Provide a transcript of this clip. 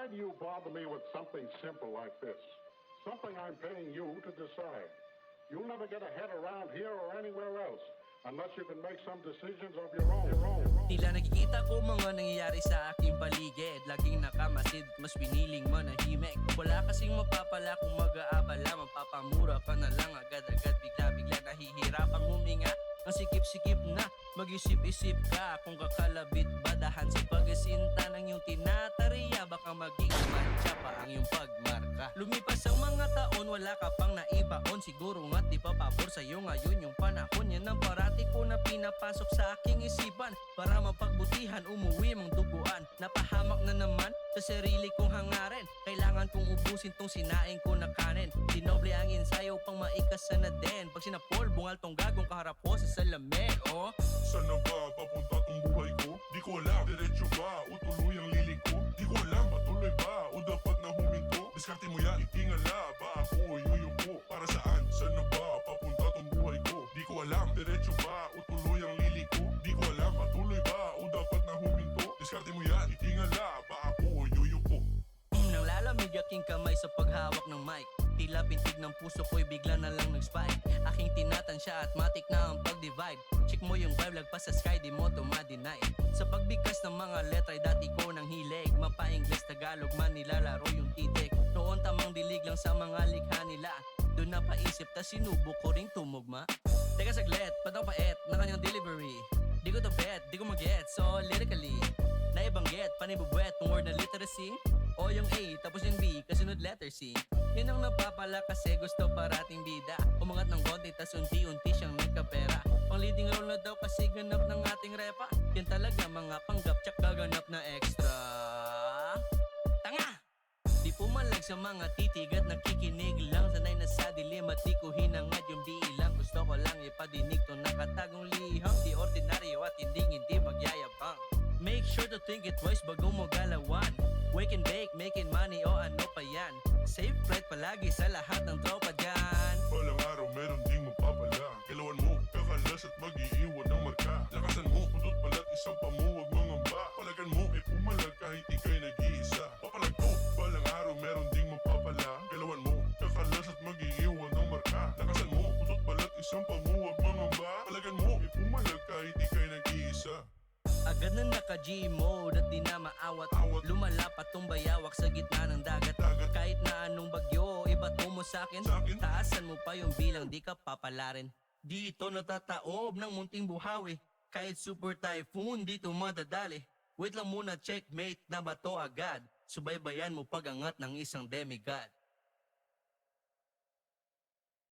Why do you bother me with something simple like this? Something I'm paying you to decide. You'll never get ahead around here or anywhere else unless you can make some decisions of your own. Tila nakikita ko mga nangyayari sa aking paligid. Laging nakamasid at mas piniling manahimik. Wala kasing mapapala kung mag-aabala. Mapapamura ka na lang agad-agad. Bigla-bigla nahihirapang huminga. Ang sikip-sikip na mag-isip-isip ka kung kakalabit ba dahan sa pag-asinta ng iyong tinatariya. Baka maging mantsa pa ang iyong pagmarka. Lumipas ang mga taon, wala ka pang naibaon. Siguro nga't di pa pabor sa'yo ngayon yung panahon. Yan ang parati ko na pinapasok sa aking isipan. Para mapagbutihan, umuwi mang duguan. Napahamak na naman sa sarili kong hangarin. Kailangan kong ubusin tong sinaing ko na kanin. Dinoble ang ensayo pang maikasa na din. Pag sinapol, bungal tong gagong kaharap ko sa salamin. Oh, saan na ba papunta tong buhay ko? Di ko alam, diretso ba o tuloy ang lilig ko? Di ko alam, patuloy ba o dapat na huminto? Diskarte mo yan, itingala ba ako o yuyuko? Para saan? Saan na ba papunta tong buhay ko? Di ko alam, diretso ba o tuloy ang lilig ko? Di ko alam, patuloy ba o dapat na huminto? Diskarte mo yan, itingala ba ako o yuyuko? Nang lalamig aking kamay sa paghawak ng mic. Tila pintig ng puso ko'y bigla na lang nag-spike. Aking tinatansya at matik na ang pag-divide. Check mo yung vibe, lagpas sa sky, di mo to ma-deny. Sa pagbigkas ng mga letra'y dati ko nang hilig. Mapa-Ingles, Tagalog man nilalaro yung titik. Noon tamang dilig lang sa mga likha nila. Doon napaisip ta sinubo ko ring tumugma. Teka saglit, patang pait na kanyang delivery. Di ko to bet, di ko mag-get, so lyrically naibanggit, panibubwet ng word na literacy. O yung A, tapos yung B, kasunod letter C. Yun ang napapala kasi gusto parating bida. Umangat ng konti, tas unti-unti siyang nagkapera. Pang leading role na daw kasi ganap ng ating repa. Yan talaga mga panggap, tsak gaganap na extra. Tanga! Di pumalag sa mga titig at nakikinig lang. Sanay na sa dilim at di ko hinangad yung bilang. Gusto ko lang ipadinig to nakatagong liham. Di ordinaryo at hindi magyayabang. Make sure to think it twice bago mo galawan. Wake and bake, making money o ano pa yan. Safe flight palagi sa lahat ng tropa dyan. Balang araw meron ding mapapala. Kailangan mo, kakalas at mag-iiwan ng marka. Lakasan mo, pundot palat isang pamuwag mangamba. Palagan mo ay pumalag kahit ikay nag-iisa. Papalag ko, balang araw meron ding mapapala. Kailangan mo, kakalas at mag-iiwan ng marka. Lakasan mo, pundot palat isang pamuwag mangamba. Palagan mo ay pumalag kahit ikay nag-iisa. Agad na naka-G mode at di na maawat. Lumalapat tong bayawak sa gitna ng dagat. Kahit na anong bagyo, ibato mo sa'kin. Taasan mo pa yung bilang, di ka papalarin. Di ito natataob ng munting buhawi. Kahit super typhoon, dito madadali. Wait lang muna, checkmate na bato agad. Subaybayan mo pag-angat ng isang demigod.